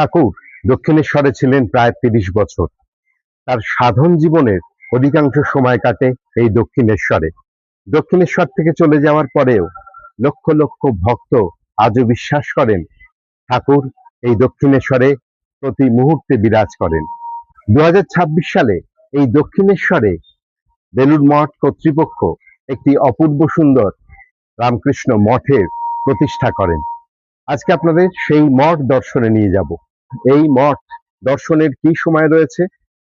ঠাকুর দক্ষিণেশ্বরে ছিলেন প্রায় ৩০ বছর। তার সাধন জীবনের অধিকাংশ সময় কাটে এই দক্ষিণেশ্বরে। দক্ষিণেশ্বর থেকে চলে যাওয়ার পরেও লক্ষ লক্ষ ভক্ত আজও বিশ্বাস করেন ঠাকুর এই দক্ষিণেশ্বরে প্রতি মুহূর্তে বিরাজ করেন। ২০২৬ সালে এই দক্ষিণেশ্বরে বেলুড় মঠ কর্তৃপক্ষ একটি অপূর্ব সুন্দর রামকৃষ্ণ মঠের প্রতিষ্ঠা করেন। আজকে আপনাদের সেই মঠ দর্শনে নিয়ে যাব। এই মঠ দর্শনের কি সময় রয়েছে,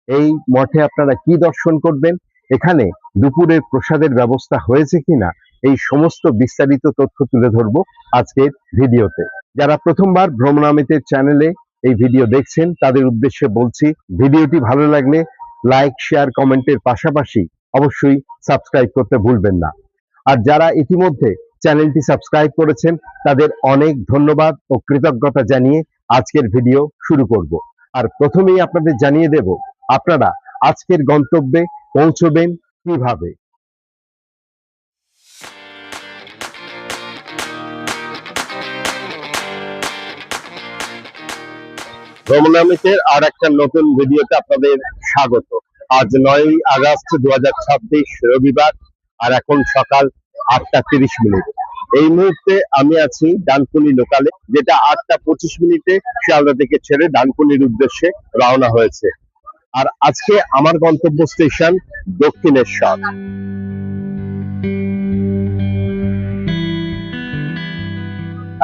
এই মঠে আপনারা কি দর্শন করবেন, এখানে দুপুরের প্রসাদের ব্যবস্থা হয়েছে কিনা, এই সমস্ত বিস্তারিত তথ্য তুলে ধরবো আজকের ভিডিওতে। যারা প্রথমবার ভ্রমণামিতের চ্যানেলে এই ভিডিও দেখছেন তাদের উদ্দেশ্যে বলছি, ভিডিওটি ভালো লাগলে লাইক, শেয়ার, কমেন্টের পাশাপাশি অবশ্যই সাবস্ক্রাইব করতে ভুলবেন না। আর যারা ইতিমধ্যে চ্যানেলটি সাবস্ক্রাইব করেছেন তাদের অনেক ধন্যবাদ ও কৃতজ্ঞতা জানিয়ে আজকের ভিডিও শুরু করব। আর প্রথমেই আপনাদের জানিয়ে দেব আপনারা আজকের গন্তব্যে পৌঁছবেন কিভাবে। ভ্রমণামিতের আর একটা নতুন ভিডিওতে আপনাদের স্বাগত। আজ ৯ আগস্ট ২০২৬ রবিবার, আর এখন সকাল ৮টা ৩০। এই মুহূর্তে আমি আছি ডানকুনি লোকালে, যেটা ৮টা ২৫ শিয়ালদা থেকে ছেড়ে ডানকুনির উদ্দেশ্যে রওনা হয়েছে। আর আজকে আমার গন্তব্য স্টেশন দক্ষিণেশ্বর।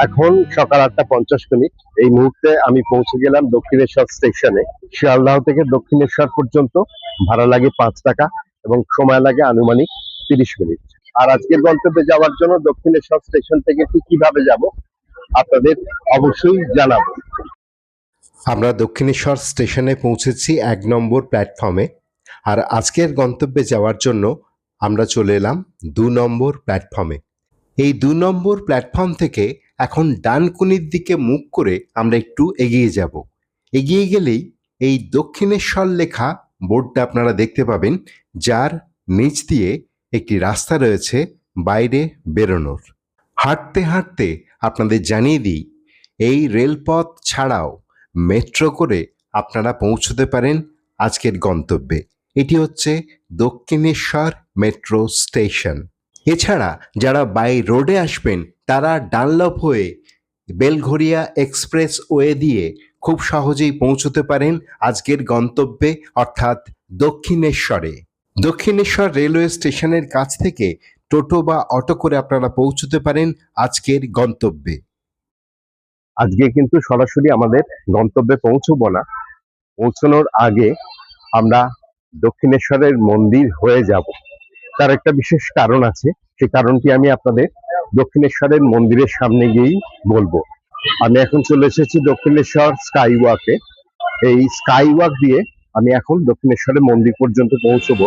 এখন সকাল ৮টা ৫০। এই মুহূর্তে আমি পৌঁছে গেলাম দক্ষিণেশ্বর স্টেশনে। শিয়ালদাহ থেকে দক্ষিণেশ্বর পর্যন্ত ভাড়া লাগে ৫ টাকা এবং সময় লাগে আনুমানিক ৩০ মিনিট। আর আজকের গন্তব্যে যাওয়ার জন্য দক্ষিণেশ্বর স্টেশন থেকে ঠিক কিভাবে যাব আপনাদের অবশ্যই জানাবো। আমরা দক্ষিণেশ্বর স্টেশনে পৌঁছেছি ১ নম্বর প্ল্যাটফর্মে। আর আজকের গন্তব্যে যাওয়ার জন্য আমরা চলে এলাম ২ নম্বর প্ল্যাটফর্মে। এই ২ নম্বর প্ল্যাটফর্ম থেকে এখন ডানকুনির দিকে মুখ করে আমরা একটু এগিয়ে যাব। এগিয়ে গেলেই এই দক্ষিণেশ্বর লেখা বোর্ডটা আপনারা দেখতে পাবেন, যার নিচ দিয়ে একটি রাস্তা রয়েছে বাইরে বেরোনোর। হাঁটতে হাঁটতে আপনাদের জানিয়ে দিই, এই রেলপথ ছাড়াও মেট্রো করে আপনারা পৌঁছতে পারেন আজকের গন্তব্যে। এটি হচ্ছে দক্ষিণেশ্বর মেট্রো স্টেশন। এছাড়া যারা বাই রোডে আসবেন তারা ডানলপ হয়ে বেলঘরিয়া এক্সপ্রেস ওয়ে দিয়ে খুব সহজেই পৌঁছতে পারেন আজকের গন্তব্যে, অর্থাৎ দক্ষিণেশ্বরে। দক্ষিণেশ্বর রেলওয়ে স্টেশনের কাছ থেকে টোটো বা অটো করে আপনারা পৌঁছতে পারেন আজকের গন্তব্যে। আজকে কিন্তু সরাসরি আমাদের গন্তব্যে পৌঁছবো না, পৌঁছানোর আগে আমরা দক্ষিণেশ্বরের মন্দির হয়ে যাব। তার একটা বিশেষ কারণ আছে, সেই কারণটি আমি আপনাদের দক্ষিণেশ্বরের মন্দিরের সামনে গিয়েই বলবো। আমি এখন চলে এসেছি দক্ষিণেশ্বর স্কাই ওয়াকে। এই স্কাই ওয়াক দিয়ে আমি এখন দক্ষিণেশ্বরের মন্দির পর্যন্ত পৌঁছবো।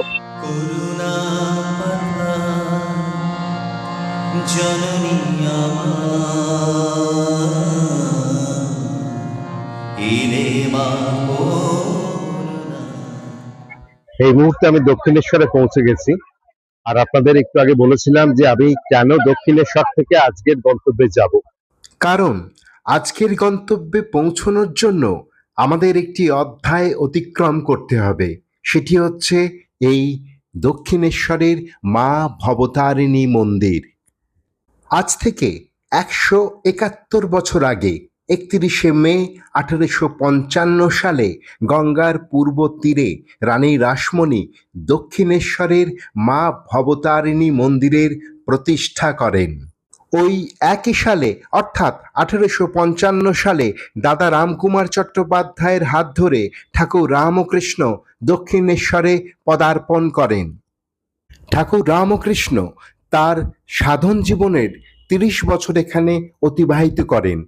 এই মুহূর্তে আমি দক্ষিণেশ্বরে পৌঁছে গেছি। আর আপনাদের একটু আগে বলেছিলাম যে আমি কেন দক্ষিণেশ্বর থেকে আজকের গন্তব্যে যাব। কারণ আজকের গন্তব্যে পৌঁছানোর জন্য আমাদের একটি অধ্যায় অতিক্রম করতে হবে। সেটি হচ্ছে এই দক্ষিণেশ্বরের মা ভবতারিণী মন্দির। আজ থেকে ১৭১ বছর আগে ৩১শে মে ১৮৫৫ সালে গঙ্গার পূর্ব তীরে রানী রাসমণি দক্ষিণেশ্বরের মা ভবতারিণী মন্দিরের প্রতিষ্ঠা করেন। ওই একই সালে অর্থাৎ ১৮৫৫ সালে দাদা রামকুমার চট্টোপাধ্যায়ের হাত ধরে ঠাকুর রামকৃষ্ণ দক্ষিণেশ্বরে পদার্পণ করেন। ঠাকুর রামকৃষ্ণ তার সাধন জীবনের ৩০ বছর এখানে অতিবাহিত করেন।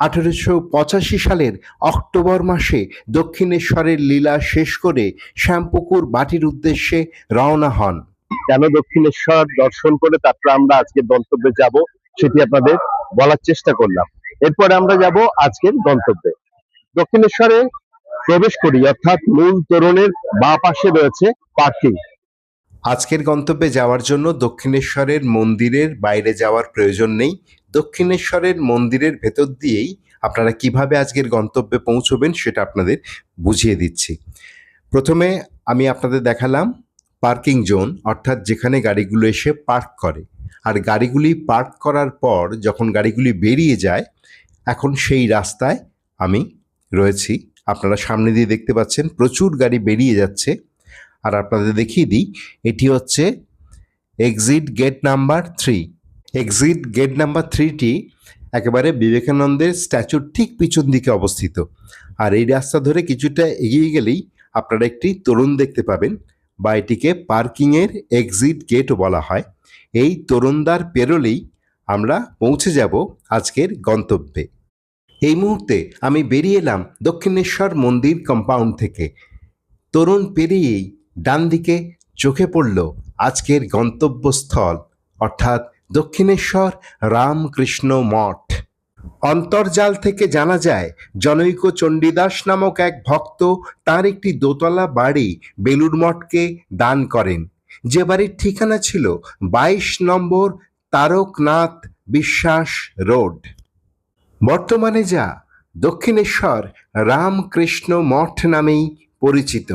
১৮৮৫ সালের অক্টোবর মাসে দক্ষিণেশ্বরের লীলা শেষ করে শ্যামপুকুর বাটির উদ্দেশ্যে রওনা হন। কেন দক্ষিণেশ্বর দর্শন করে তারপর আমরা আজকের গন্তব্যে যাব সেটি আপনাদের বলার চেষ্টা করলাম। এরপরে আমরা যাব আজকের গন্তব্যে। দক্ষিণেশ্বরে প্রবেশ করি, অর্থাৎ মূল তোরণের বাঁ পাশে রয়েছে পার্কিং। আজকের গন্তব্যে যাওয়ার জন্য দক্ষিণেশ্বরের মন্দিরের বাইরে যাওয়ার প্রয়োজন নেই। দক্ষিণেশ্বরের মন্দিরের ভেতর দিয়েই আপনারা কিভাবে আজকের গন্তব্যে পৌঁছবেন সেটা আপনাদের বুঝিয়ে দিচ্ছি। প্রথমে আমি আপনাদের দেখালাম পার্কিং জোন, অর্থাৎ যেখানে গাড়িগুলো এসে পার্ক করে। আর গাড়িগুলি পার্ক করার পর যখন গাড়িগুলি বেরিয়ে যায়, এখন সেই রাস্তায় আমি রয়েছি। আপনারা সামনে দিয়ে দেখতে পাচ্ছেন প্রচুর গাড়ি বেরিয়ে যাচ্ছে। আর আপনাদের দেখিয়ে দিই, এটি হচ্ছে exit gate number 3। Exit gate number 3টি একেবারে বিবেকানন্দের স্ট্যাচুর ঠিক পিছন দিকে অবস্থিত। আর এই রাস্তা ধরে কিছুটা এগিয়ে গেলেই আপনারা একটি তোরণ দেখতে পাবেন, বা এটিকে পার্কিংয়ের এক্সিট গেটও বলা হয়। এই তোরণদ্বার পেরোলেই আমরা পৌঁছে যাব আজকের গন্তব্যে। এই মুহূর্তে আমি বেরিয়ে এলাম দক্ষিণেশ্বর মন্দির কম্পাউন্ড থেকে। তোরণ পেরিয়েই ডান দিকে চোখে পড়ল আজকের গন্তব্যস্থল, অর্থাৎ দক্ষিণেশ্বর রামকৃষ্ণ মঠ। অন্তর্জাল থেকে জানা যায় জনৈক চণ্ডীদাস নামক এক ভক্ত তার একটি দোতলা বাড়ি বেলুর মঠকে দান করেন, যে বাড়ির ঠিকানা ছিল 22 নম্বর তারকনাথ বিশ্বাস রোড। বর্তমানে যা দক্ষিণেশ্বর রামকৃষ্ণ মঠ নামেই পরিচিত।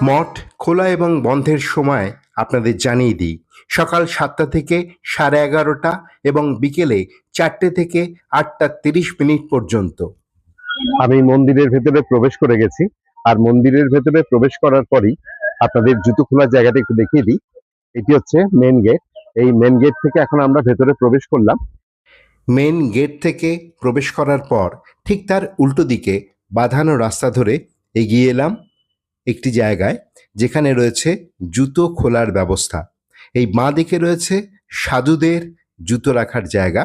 মঠ খোলা এবং বন্ধের সময় আপনাদের জানিয়ে দিই, সকাল 7টা থেকে 11:30 এবং বিকেলে 4টে থেকে 8:30 পর্যন্ত। আমি মন্দিরের ভেতরে প্রবেশ করে গেছি। আর মন্দিরের ভেতরে প্রবেশ করার পরই আপনাদের জুতো খোলার জায়গাটা একটু দেখিয়ে দিই। এটি হচ্ছে মেন গেট। এই মেন গেট থেকে এখন আমরা ভেতরে প্রবেশ করলাম। মেন গেট থেকে প্রবেশ করার পর ঠিক তার উল্টো দিকে বাঁধানো রাস্তা ধরে এগিয়ে এলাম একটি জায়গায় যেখানে রয়েছে জুতো খোলার ব্যবস্থা। এই বাঁ দিকে রয়েছে সাধুদের জুতো রাখার জায়গা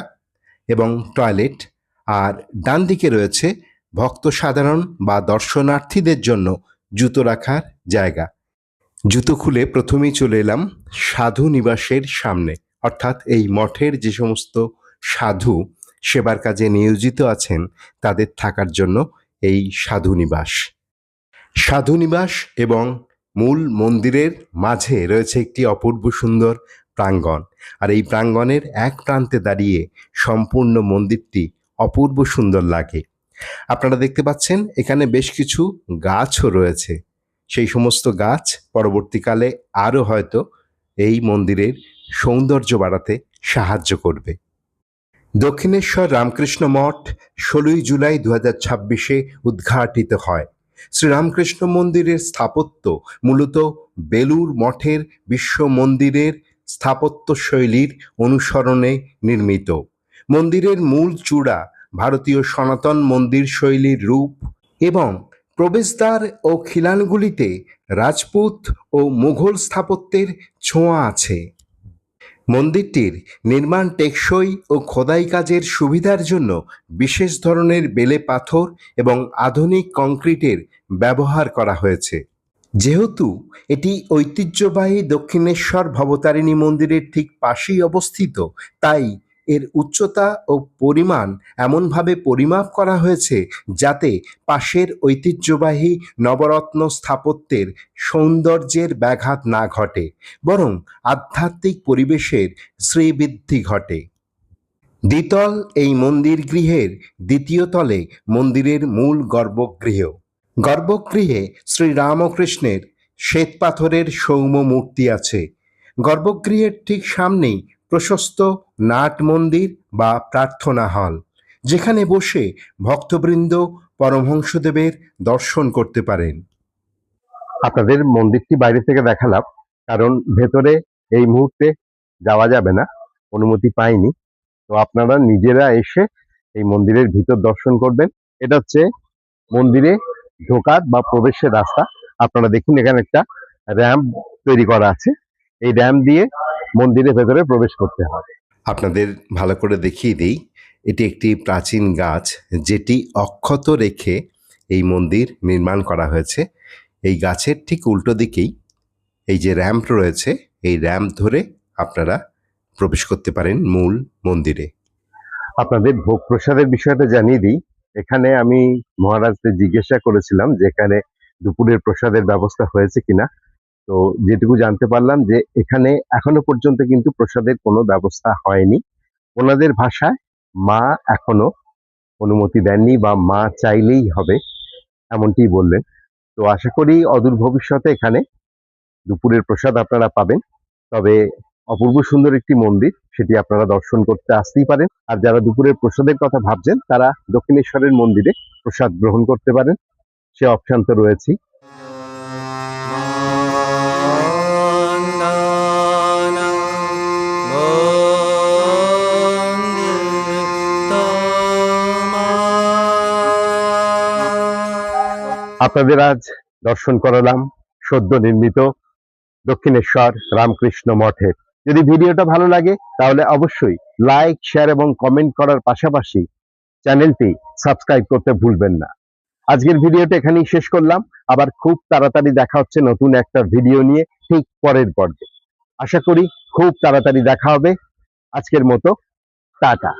এবং টয়লেট, আর ডান দিকে রয়েছে ভক্ত সাধারণ বা দর্শনার্থীদের জন্য জুতো রাখার জায়গা। জুতো খুলে প্রথমেই চলে এলাম সাধু নিবাসের সামনে, অর্থাৎ এই মঠের যে সমস্ত সাধু সেবার কাজে নিয়োজিত আছেন তাদের থাকার জন্য এই সাধু নিবাস। সাধু নিবাস এবং মূল মন্দিরের মাঝে রয়েছে একটি অপূর্ব সুন্দর প্রাঙ্গণ। আর এই প্রাঙ্গণের এক প্রান্তে দাঁড়িয়ে সম্পূর্ণ মন্দিরটি অপূর্ব সুন্দর লাগে। আপনারা দেখতে পাচ্ছেন এখানে বেশ কিছু গাছও রয়েছে। সেই সমস্ত গাছ পরবর্তীকালে আরও হয়তো এই মন্দিরের সৌন্দর্য বাড়াতে সাহায্য করবে। দক্ষিণেশ্বর রামকৃষ্ণ মঠ 16ই জুলাই 2026 উদ্ঘাটিত হয়। শ্রীরামকৃষ্ণ মন্দিরের স্থাপত্য মূলত বেলুর মঠের বিশ্ব মন্দিরের স্থাপত্য শৈলীর অনুসরণে নির্মিত। মন্দিরের মূল চূড়া ভারতীয় সনাতন মন্দির শৈলীর রূপ এবং প্রবেশদ্বার ও খিলানগুলিতে রাজপুত ও মুঘল স্থাপত্যের ছোঁয়া আছে। মন্দিরটির নির্মাণ টেকসই ও খোদাই কাজের সুবিধার জন্য বিশেষ ধরনের বেলে পাথর এবং আধুনিক কংক্রিটের ব্যবহার করা হয়েছে। যেহেতু এটি ঐতিহ্যবাহী দক্ষিণেশ্বর ভবতারিণী মন্দিরের ঠিক পাশেই অবস্থিত, তাই এর উচ্চতা ও পরিমাণ এমনভাবে পরিমাপ করা হয়েছে যাতে পাশের ঐতিহ্যবাহী নবরত্ন স্থাপত্যের সৌন্দর্যের ব্যাঘাত না ঘটে, বরং আধ্যাত্মিক পরিবেশের শ্রীবৃদ্ধি ঘটে। দ্বিতল এই মন্দির গৃহের দ্বিতীয় তলে মন্দিরের মূল গর্ভগৃহ। গর্ভগৃহে শ্রীরামকৃষ্ণের শ্বেতপাথরের সৌম্য মূর্তি আছে। গর্ভগৃহের ঠিক সামনেই প্রশস্ত নাট মন্দির বা প্রার্থনা হল, যেখানে বসে ভক্তবৃন্দ পরমহংসদেবের দর্শন করতে পারেন। আপনাদের মন্দিরটি বাইরে থেকে দেখালাম, কারণ ভেতরে এই মুহূর্তে যাওয়া যাবে না, অনুমতি পাইনি। তো আপনারা নিজেরা এসে এই মন্দিরের ভিতর দর্শন করবেন। এটা হচ্ছে মন্দিরে ঢোকার বা প্রবেশের রাস্তা। আপনারা দেখুন এখানে একটা র্যাম্প তৈরি করা আছে। এই র্যাম্প দিয়ে মন্দিরের ভেতরে প্রবেশ করতে হয়। আপনাদের ভালো করে দেখিয়ে দিই, এটি একটি প্রাচীন গাছ যেটি অক্ষত রেখে এই মন্দির নির্মাণ করা হয়েছে। এই গাছের ঠিক উল্টো দিকেই এই যে র্যাম্প রয়েছে, এই র্যাম্প ধরে আপনারা প্রবেশ করতে পারেন মূল মন্দিরে। আপনাদের ভোগ প্রসাদের বিষয়টা জানিয়ে দিই। এখানে আমি মহারাজদের জিজ্ঞাসা করেছিলাম যে এখানে দুপুরের প্রসাদের ব্যবস্থা হয়েছে কিনা। তো যেটুকু জানতে পারলাম যে এখানে এখনো পর্যন্ত কিন্তু প্রসাদের কোনো ব্যবস্থা হয়নি। ওনাদের ভাষায় মা এখনো অনুমতি দেননি বা মা চাইলেই হবে, এমনটি বললেন। তো আশা করি অদূর ভবিষ্যতে এখানে দুপুরের প্রসাদ আপনারা পাবেন। তবে অপূর্ব সুন্দর একটি মন্দির, সেটি আপনারা দর্শন করতে আসতেই পারেন। আর যারা দুপুরের প্রসাদের কথা ভাবছেন তারা দক্ষিণেশ্বরের মন্দিরে প্রসাদ গ্রহণ করতে পারেন, সে অপশন তো রয়েছেই। আপনাদের আজ দর্শন করালাম সদ্য নির্মিত দক্ষিণেশ্বর রামকৃষ্ণ মঠের। যদি ভিডিওটা ভালো লাগে তাহলে অবশ্যই লাইক, শেয়ার এবং কমেন্ট করার পাশাপাশি চ্যানেলটি সাবস্ক্রাইব করতে ভুলবেন না। আজকের ভিডিওটা এখানেই শেষ করলাম। আবার খুব তাড়াতাড়ি দেখা হচ্ছে নতুন একটা ভিডিও নিয়ে, ঠিক পরের পর্বে। আশা করি খুব তাড়াতাড়ি দেখা হবে। আজকের মতো টাটা।